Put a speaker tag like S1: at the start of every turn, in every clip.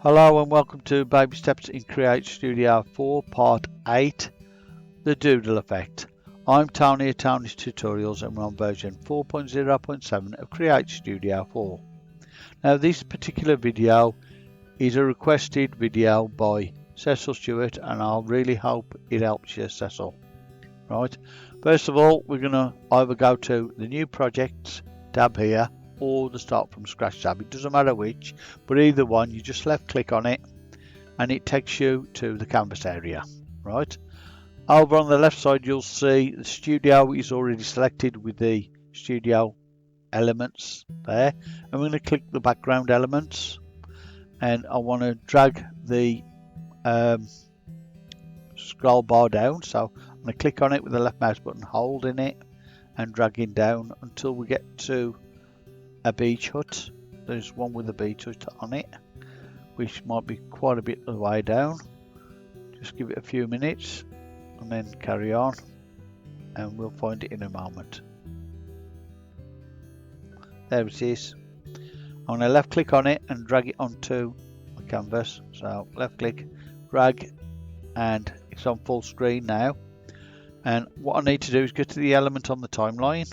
S1: Hello and welcome to Baby Steps in Create Studio 4 Part 8, the Doodle Effect. I'm Tony at Tony's Tutorials and we're on version 4.0.7 of Create Studio 4. Now this particular video is a requested video by Cecil Stewart and I really hope it helps you, Cecil. Right, first of all we're going to either go to the new projects tab here or the start from scratch tab. It doesn't matter which, but either one, you just left click on it and it takes you to the canvas area. Right, over on the left side you'll see the studio is already selected with the studio elements there. I'm going to click the background elements and I want to drag the scroll bar down, so I'm going to click on it with the left mouse button, holding it and dragging down until we get to a beach hut. There's one with a beach hut on it, which might be quite a bit of the way down. Just give it a few minutes and then carry on and we'll find it in a moment. There it is. I'm going to left click on it and drag it onto the canvas. So left click, drag, and it's on full screen now. And what I need to do is go to the element on the timeline,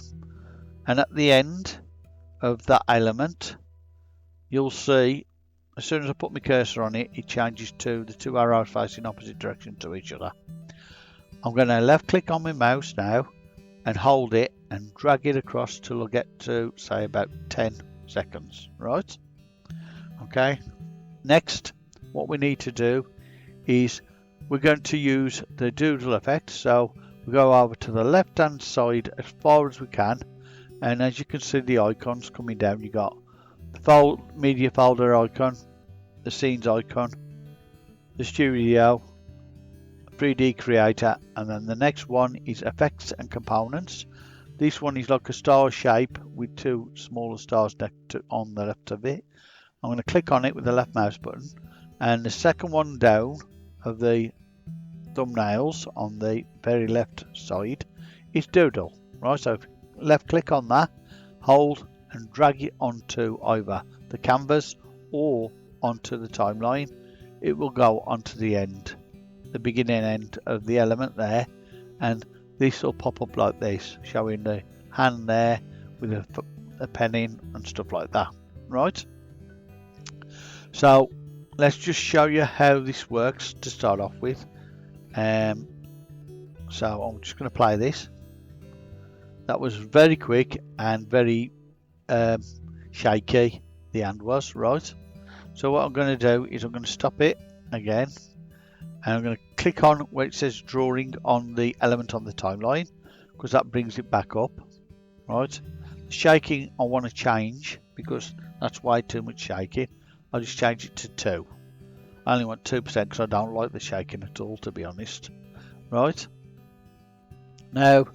S1: and at the end of that element you'll see as soon as I put my cursor on it, it changes to the two arrows facing opposite direction to each other. I'm going to left click on my mouse now and hold it and drag it across till I get to say about 10 seconds. Right, okay, next what we need to do is we're going to use the doodle effect. So we go over to the left hand side as far as we can, and as you can see the icons coming down, you got the media folder icon, the scenes icon, the studio, 3D creator, and then the next one is effects and components. This one is like a star shape with two smaller stars on the left of it. I'm going to click on it with the left mouse button, and the second one down of the thumbnails on the very left side is doodle. Right, so left click on that, hold and drag it onto either the canvas or onto the timeline. It will go onto the end, the beginning end of the element there, and this will pop up like this, showing the hand there with a pen in and stuff like that. Right, so let's just show you how this works to start off with. So I'm just going to play this. That was very quick and very shaky, the hand was. Right, so what I'm going to do is I'm going to stop it again and I'm going to click on where it says drawing on the element on the timeline, because that brings it back up. Right, the shaking I want to change because that's way too much shaking. I'll just change it to 2. I only want 2% because I don't like the shaking at all, to be honest. Right, now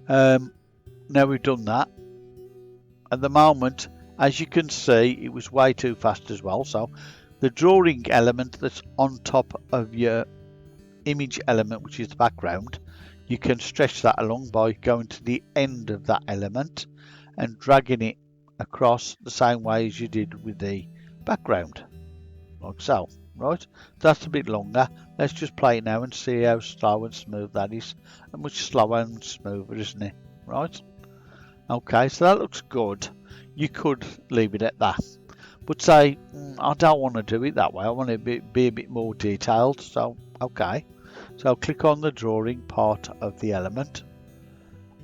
S1: we've done that. At the moment, as you can see, it was way too fast as well. So the drawing element that's on top of your image element, which is the background, you can stretch that along by going to the end of that element and dragging it across the same way as you did with the background, like so. Right, that's a bit longer. Let's just play it now and see how slow and smooth that is. And much slower and smoother, isn't it? Right, okay, so that looks good. You could leave it at that, but say I don't want to do it that way, I want it to be a bit more detailed. So okay, so click on the drawing part of the element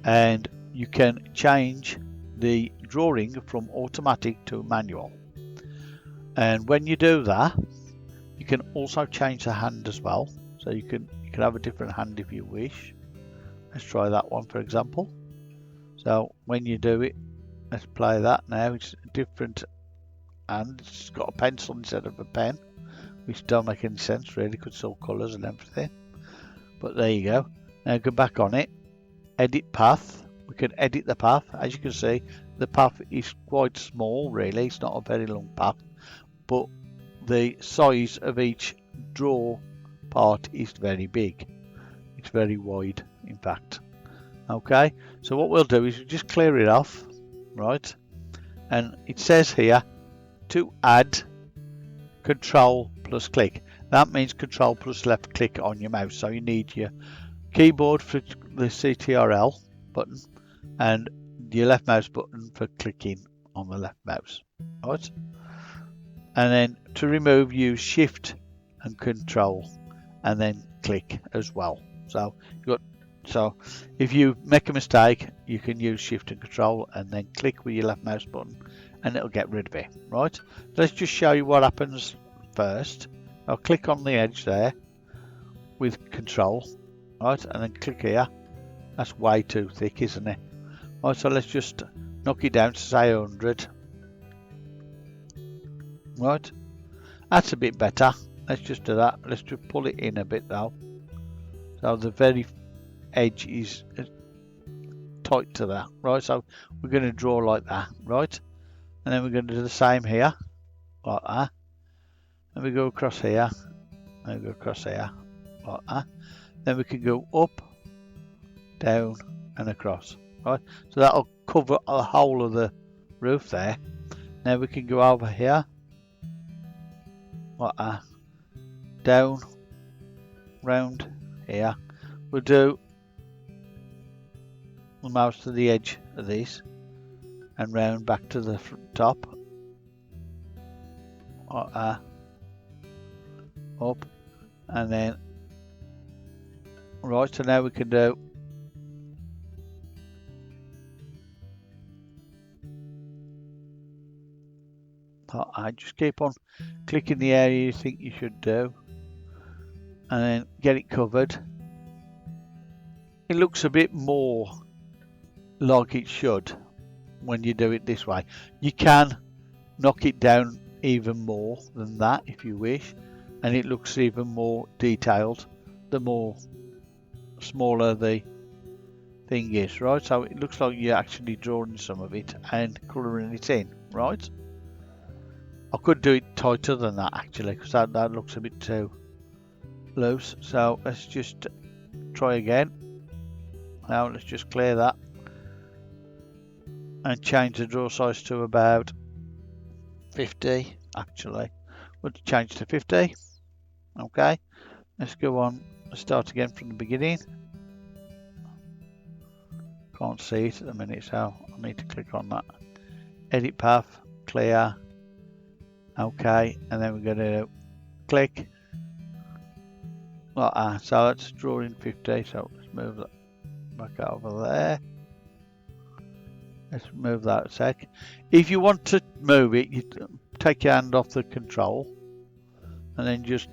S1: and you can change the drawing from automatic to manual. And when you do that, you can also change the hand as well. So you can have a different hand if you wish. Let's try that one for example. So when you do it, let's play that now. It's a different hand. It's got a pencil instead of a pen, which don't make any sense really because it's all colours and everything. But there you go. Now go back on it. Edit path. We can edit the path. As you can see, the path is quite small really. It's not a very long path, but the size of each draw part is very big. It's very wide, in fact. Okay, so what we'll do is we'll just clear it off. Right, and it says here to add Control plus click. That means Control plus left click on your mouse. So you need your keyboard for the CTRL button and your left mouse button for clicking on the left mouse. Right? And then to remove, use Shift and Control and then click as well. So if you make a mistake, you can use Shift and Control and then click with your left mouse button and it'll get rid of it. Right? Let's just show you what happens first. I'll click on the edge there with Control, right, and then click here. That's way too thick, isn't it? Right, so let's just knock it down to say 100. Right, that's a bit better. Let's just do that. Let's just pull it in a bit though, so the very edge is tight to that. Right, so we're going to draw like that. Right, and then we're going to do the same here, like that, and we go across here, and we go across here, like that. Then we can go up, down, and across. Right, so that'll cover the whole of the roof there. Now we can go over here, like that, down, round here. We'll do the mouse to the edge of this and round back to the top, like that, up, and then right. So now we can do I just keep on clicking the area you think you should do and then get it covered. It looks a bit more like it should when you do it this way. You can knock it down even more than that if you wish, and it looks even more detailed the more smaller the thing is, right? So it looks like you're actually drawing some of it and colouring it in, right? I could do it tighter than that actually, because that looks a bit too loose. So let's just try again. Now let's just clear that and change the draw size to about 50 actually. We'll change to 50. Okay, let's go on, let's start again from the beginning. Can't see it at the minute, so I need to click on that. Edit path, clear. Okay, and then we're going to click like that. So let's draw in 50. So let's move that back over there. Let's move that a sec. If you want to move it, you take your hand off the control and then just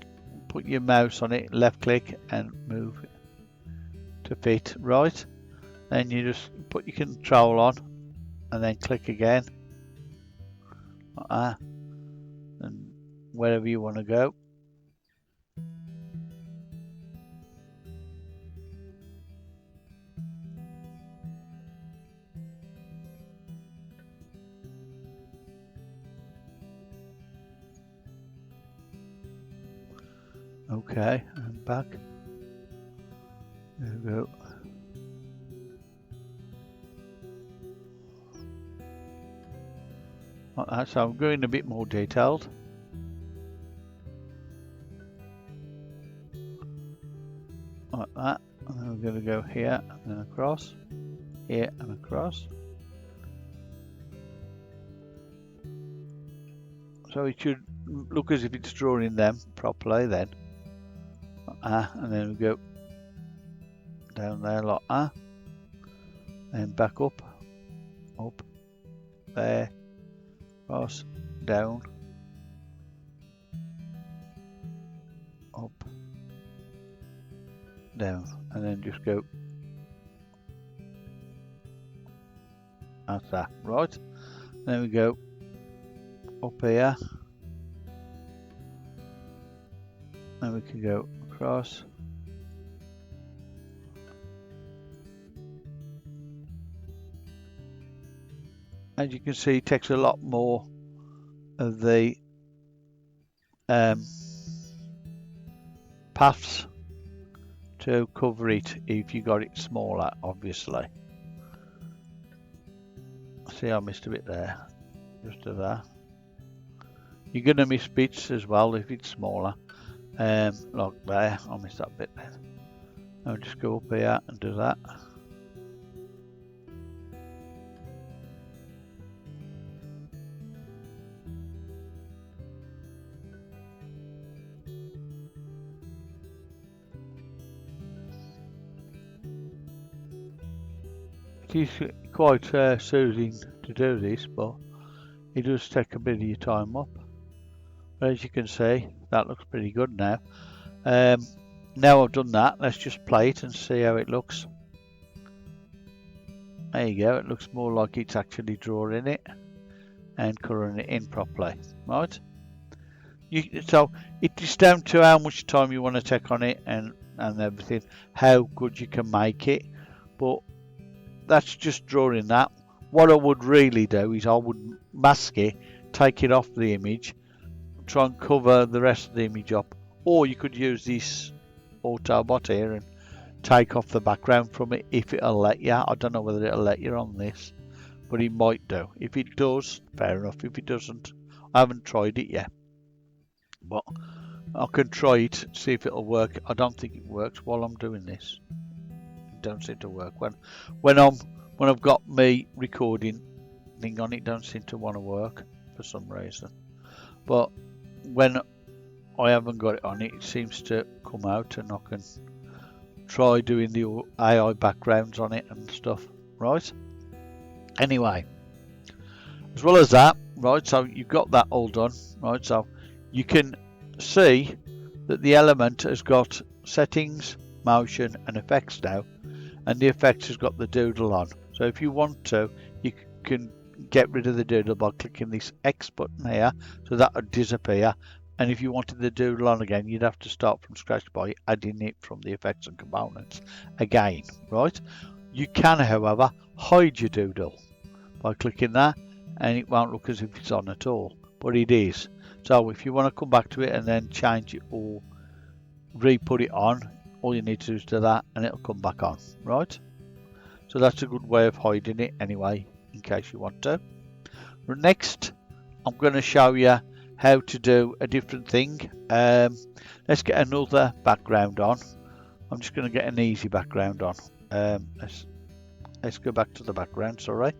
S1: put your mouse on it, left click and move it to fit, right? Then you just put your control on and then click again like that, and wherever you want to go. Okay, and back. There we go. Like that, so I'm going a bit more detailed. Like that, and then we're going to go here and then across, here and across. So it should look as if it's drawing them properly then. And then we go down there like that, and back up, there, across, down, up, down, and then just go that's that, right? Then we go up here, and we can go across. As you can see, it takes a lot more of the paths to cover it if you got it smaller, obviously. See, I missed a bit there. Just do that. You're going to miss bits as well if it's smaller. Like there, I missed that bit then. I'll just go up here and do that. It is quite soothing to do this, but it does take a bit of your time up. But as you can see, that looks pretty good now. Now I've done that, let's just play it and see how it looks. There you go, it looks more like it's actually drawing it and colouring it in properly, right? So it is down to how much time you want to take on it and everything, how good you can make it. But that's just drawing that. What I would really do is I would mask it, take it off the image, try and cover the rest of the image up, or you could use this Autobot here and take off the background from it if it'll let you. I don't know whether it'll let you on this, but it might do. If it does, fair enough. If it doesn't, I haven't tried it yet, but I can try it, see if it'll work. I don't think it works while I'm doing this. It don't seem to work when I've got me recording thing on it. Don't seem to want to work for some reason, but when I haven't got it on it, it seems to come out, and I can try doing the AI backgrounds on it and stuff, right? Anyway, as well as that, right, so you've got that all done, right? So you can see that the element has got settings, motion and effects now, and the effects has got the doodle on. So if you want to, you can get rid of the doodle by clicking this X button here, so that would disappear. And if you wanted the doodle on again, you'd have to start from scratch by adding it from the effects and components again, right? You can, however, hide your doodle by clicking that, and it won't look as if it's on at all, but it is. So if you want to come back to it and then change it or re-put it on, all you need to do is do that and it'll come back on, right? So that's a good way of hiding it anyway, in case you want to. Next, I'm going to show you how to do a different thing. Let's get another background on. I'm just going to get an easy background on. Let's go back to the background, sorry.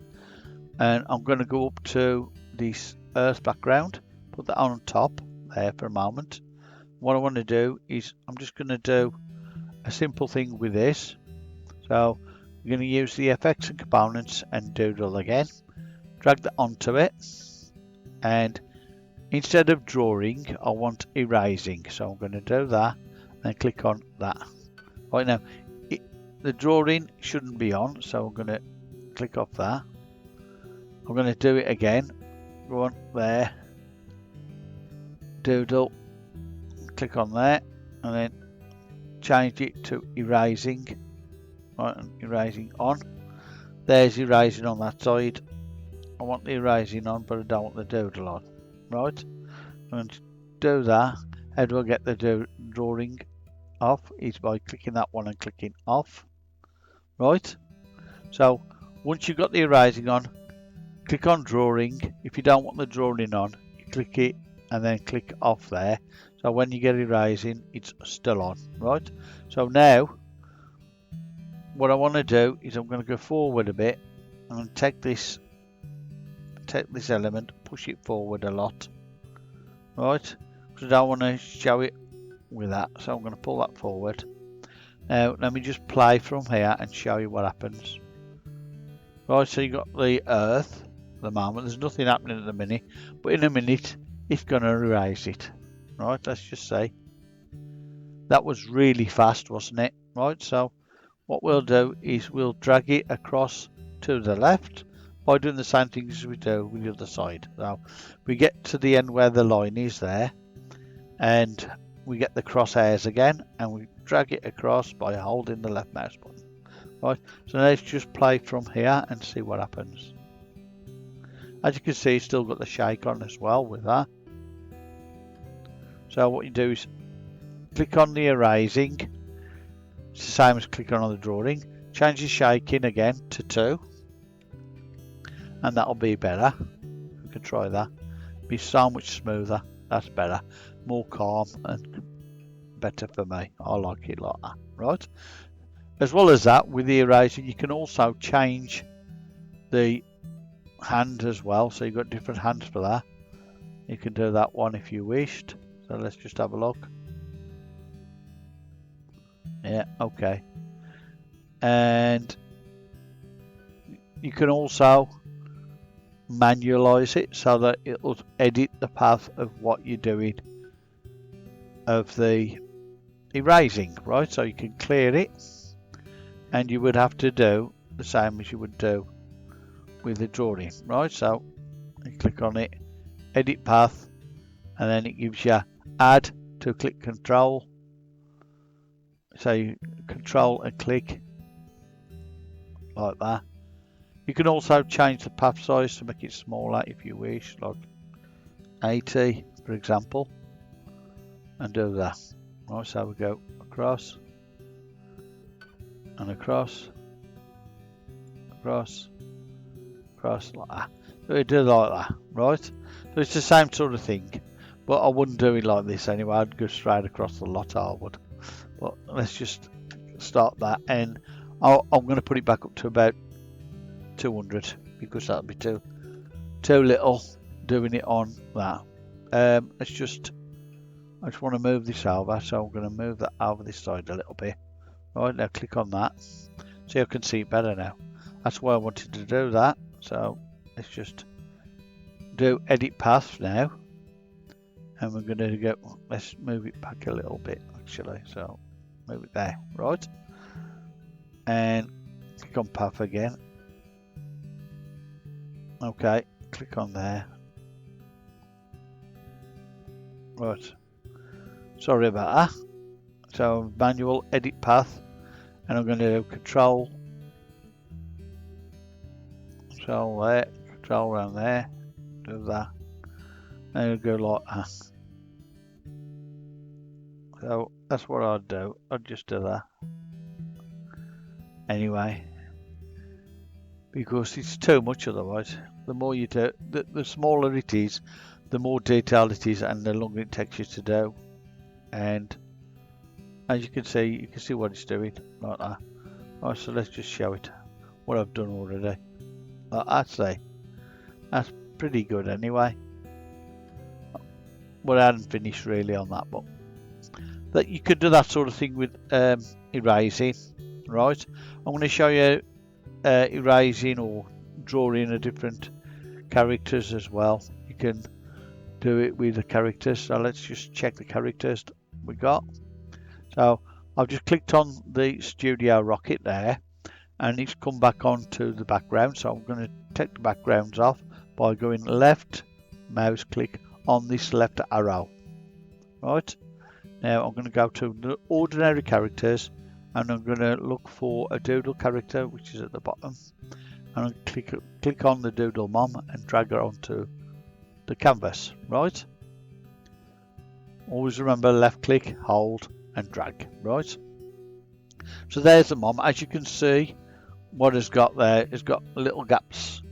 S1: And I'm going to go up to this earth background, put that on top there for a moment. What I want to do is I'm just going to do a simple thing with this. So I'm going to use the effects and components and doodle again, drag that onto it, and instead of drawing, I want erasing. So I'm going to do that and click on that. Right now, the drawing shouldn't be on, so I'm going to click off that. I'm going to do it again. Go on there, doodle, click on there, and then change it to erasing. Right, and erasing on. There's erasing on that side. I want the erasing on, but I don't want the doodle on. Right, I'm going to do that. How do I get the drawing off? Is by clicking that one and clicking off. Right, so once you've got the erasing on, click on drawing. If you don't want the drawing on, you click it and then click off there. So when you get erasing, it's still on. Right, so now what I want to do is I'm going to go forward a bit and take this element, push it forward a lot, right? Because I don't want to show it with that, so I'm going to pull that forward. Now let me just play from here and show you what happens. Right, so you got the earth at the moment. There's nothing happening at the minute, but in a minute it's going to erase it. Right, let's just say that was really fast, wasn't it? Right, so what we'll do is we'll drag it across to the left by doing the same thing as we do with the other side. Now we get to the end where the line is there, and we get the crosshairs again, and we drag it across by holding the left mouse button. Right, so let's just play from here and see what happens. As you can see, it's still got the shake on as well with that. So what you do is click on the erasing. It's the same as clicking on the drawing. Change the shaking again to 2, and that'll be better. We can try that. be so much smoother. That's better, more calm and better for me. I like it like that, right? As well as that, with the eraser, you can also change the hand as well. So you've got different hands for that. You can do that one if you wished. So let's just have a look. Yeah, okay. And you can also manualize it so that it will edit the path of what you're doing of the erasing, right? So you can clear it, and you would have to do the same as you would do with the drawing, right? So you click on it, edit path, and then it gives you add to click control. So you control and click like that. You can also change the path size to make it smaller if you wish, like 80 for example, and do that. Right, so we go across and across, across, across like that. So we do like that, right? So it's the same sort of thing, but I wouldn't do it like this anyway. I'd go straight across the lot, I would. But let's just start that, and I'm going to put it back up to about 200 because that'll be too little doing it on that. I just want to move this over, so I'm going to move that over this side a little bit. Right, now click on that, so you can see it better now. That's why I wanted to do that. So let's just do edit path now, and we're going to go, let's move it back a little bit actually, so move it there, right, and click on path again. Okay, click on there. Right, sorry about that. So manual edit path, and I'm going to do control there, control around there, do that, and it'll go like that. So that's what I'd do. I'd just do that anyway, because it's too much otherwise. The more you do, the smaller it is, the more detailed it is, and the longer it takes you to do. And as you can see what it's doing like that. Right, so let's just show it what I've done already. I'd say that's pretty good anyway. Well, I hadn't finished really on that, but that you could do that sort of thing with erasing, right? I'm going to show you erasing or drawing a different characters as well. You can do it with the characters. So let's just check the characters we got. So I've just clicked on the Studio Rocket there, and it's come back onto the background. So I'm going to take the backgrounds off by going left mouse click on this left arrow. Right, now I'm going to go to the ordinary characters, and I'm going to look for a doodle character which is at the bottom, and I'll click on the doodle mom and drag her onto the canvas. Right, always remember left click, hold and drag. Right, so there's the mom. As you can see, what it's got there is got little gaps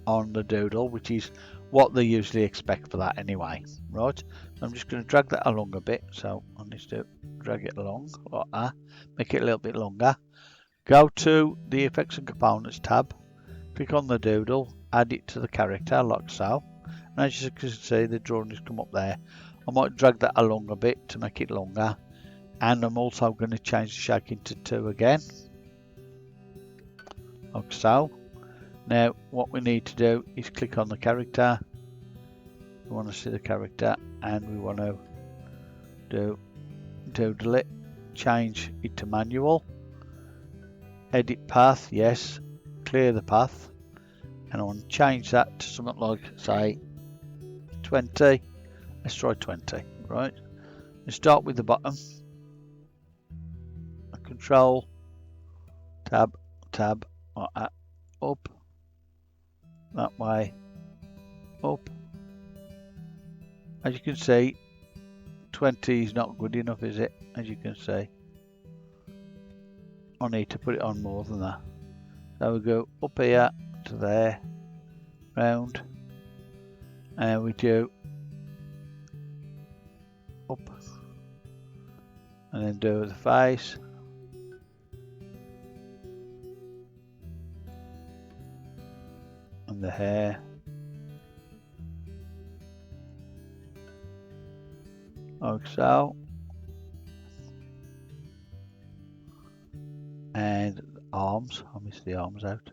S1: on the doodle, which is what they usually expect for that anyway. Right, so I'm just going to drag that along a bit. So I need to drag it along like that, make it a little bit longer. Go to the effects and components tab, click on the doodle, add it to the character like so, and as you can see the drawing has come up there. I might drag that along a bit to make it longer, and I'm also going to change the shaking to 2 again like so. Now what we need to do is click on the character. We want to see the character, and we want to doodle it, change it to manual, edit path, yes, clear the path, and I want to change that to something like, say, 20. Let's try 20. Right, let's start with the bottom, control tab like that, up that way, up. As you can see, 20 is not good enough, is it? As you can see, I need to put it on more than that. So we go up here to there, round, and we do up, and then do the face. And the hair. Like so. And the arms. I missed the arms out.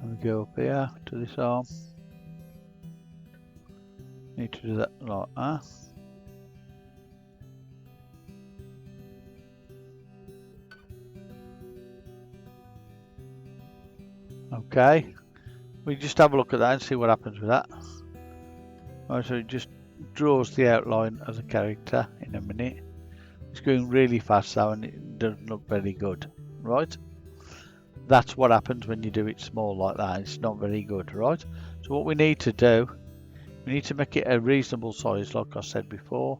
S1: And we go up here to this arm. Need to do that like that. Okay, we just have a look at that and see what happens with that. Right, so it just draws the outline of the character in a minute. It's going really fast though, and it doesn't look very good, right? That's what happens when you do it small like that. It's not very good, right? So what we need to do, we need to make it a reasonable size, like I said before.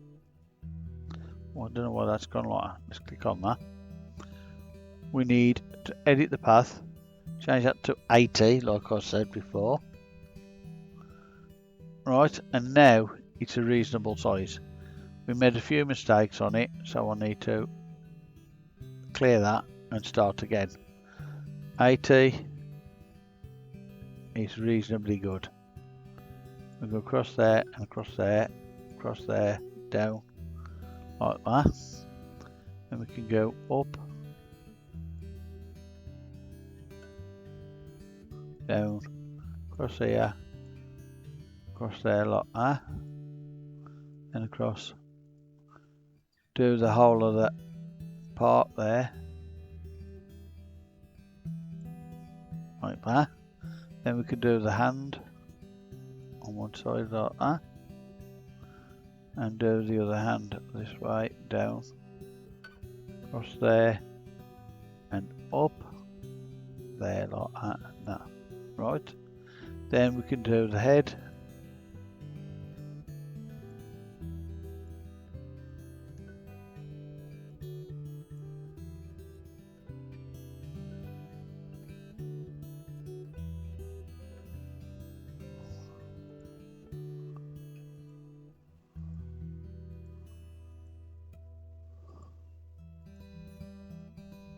S1: Well, I don't know why that's gone like that. Let's click on that. We need to edit the path. Change that to 80, like I said before. Right, and now it's a reasonable size. We made a few mistakes on it, so I need to clear that and start again. 80 is reasonably good. We go across there and across there, across there, down, like that. And we can go up, down, across here, across there like that, and across. Do the whole of that part there, like that. Then we can do the hand on one side like that, and do the other hand this way, down, across there, and up there like that, and that. Right, then we can do the head.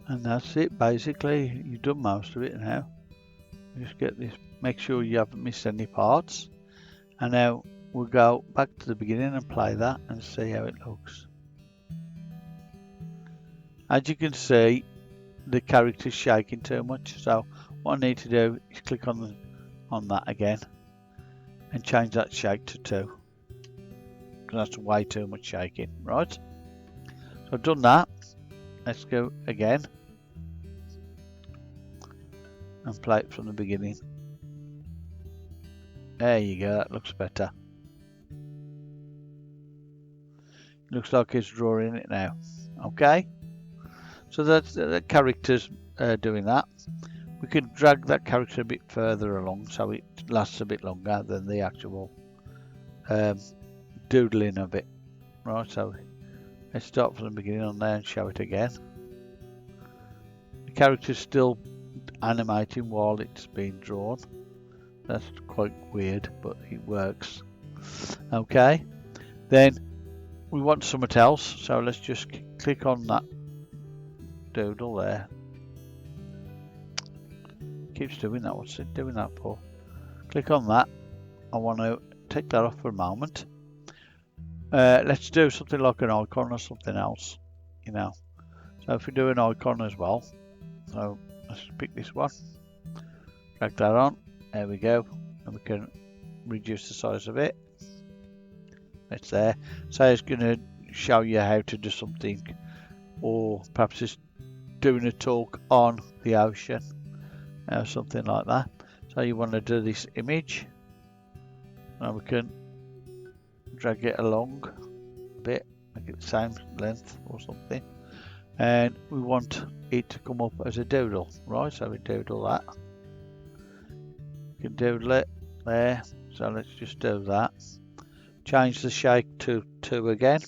S1: And that's it, basically. You've done most of it now. Just get this, make sure you haven't missed any parts. And now we'll go back to the beginning and play that and see how it looks. As you can see, the character's shaking too much, so what I need to do is click on that again and change that shake to 2, because that's way too much shaking, right? So I've done that. Let's go again and play it from the beginning. There you go, that looks better. Looks like it's drawing it now. Okay, so that's the character's doing that. We can drag that character a bit further along so it lasts a bit longer than the actual doodling of it. Right, so let's start from the beginning on there and show it again. The character's still animating while it's being drawn. That's quite weird, but it works. Okay, then we want something else, so let's just click on that doodle there. Keeps doing that. What's it doing that for? Click on that. I want to take that off for a moment. Let's do something like an icon or something else, you know. So if we do an icon as well, so let's pick this one, drag that on, there we go, and we can reduce the size of it. It's there. So it's going to show you how to do something, or perhaps just doing a talk on the ocean, something like that. So you want to do this image, and we can drag it along a bit, make it the same length or something, and we want it to come up as a doodle, right? So we doodle that. We can doodle it there, so let's just do that. Change the shake to 2 again.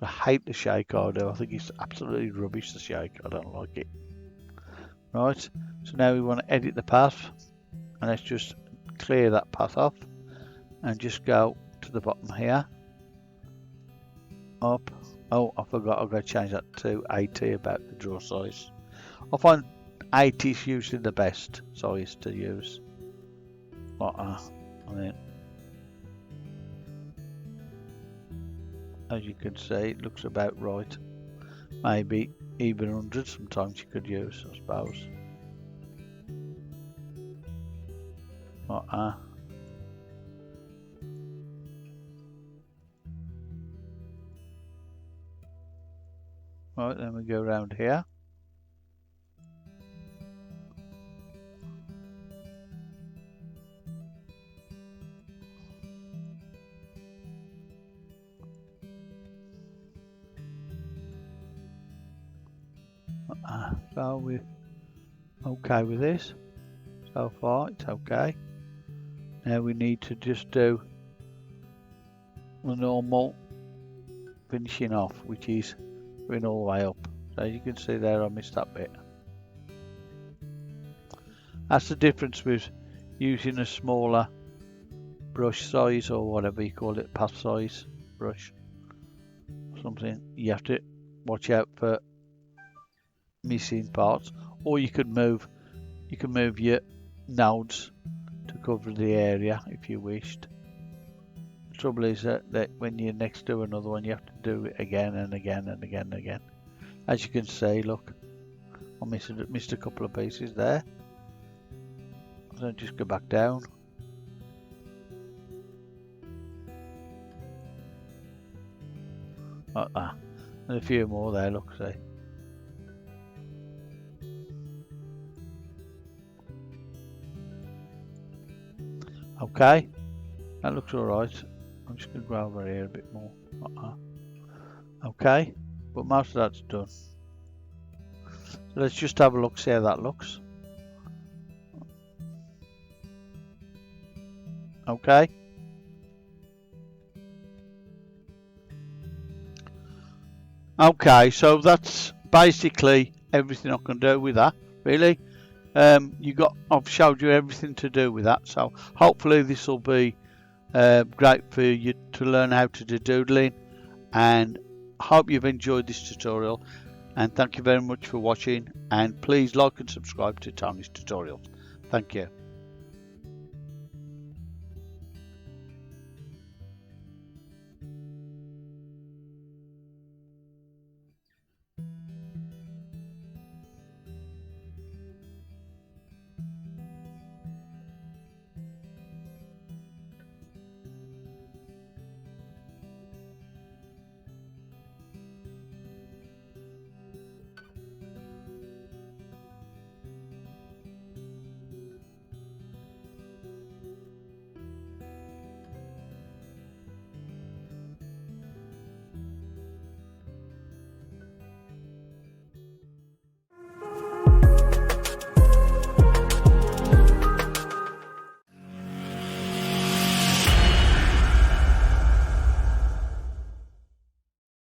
S1: I hate the shake I do. I think it's absolutely rubbish, the shake. I don't like it. Right, so now we want to edit the path, and let's just clear that path off and just go to the bottom here, up. Oh, I forgot, I've got to change that to 80 about the draw size. I find 80 is usually the best size to use. I mean, as you can see, it looks about right. Maybe even 100 sometimes you could use, I suppose. Right, then we go around here. So we're okay with this. So far it's okay. Now we need to just do the normal finishing off, which is going all the way up. So you can see there I missed that bit. That's the difference with using a smaller brush size, or whatever you call it, path size brush. Something you have to watch out for missing parts, or you can move your nodes to cover the area if you wished. The trouble is that when you're next to another one, you have to do it again and again and again and again. As you can see, look, I missed a couple of pieces there. So just go back down. Like that. And a few more there, look, see. Okay, that looks alright. I'm just going to go over here a bit more. Okay, but most of that's done. So let's just have a look, see how that looks. Okay. Okay, so that's basically everything I can do with that, really. I've showed you everything to do with that, so hopefully this will be great for you to learn how to do doodling, and hope you've enjoyed this tutorial, and thank you very much for watching, and please like and subscribe to Tony's Tutorials. Thank you.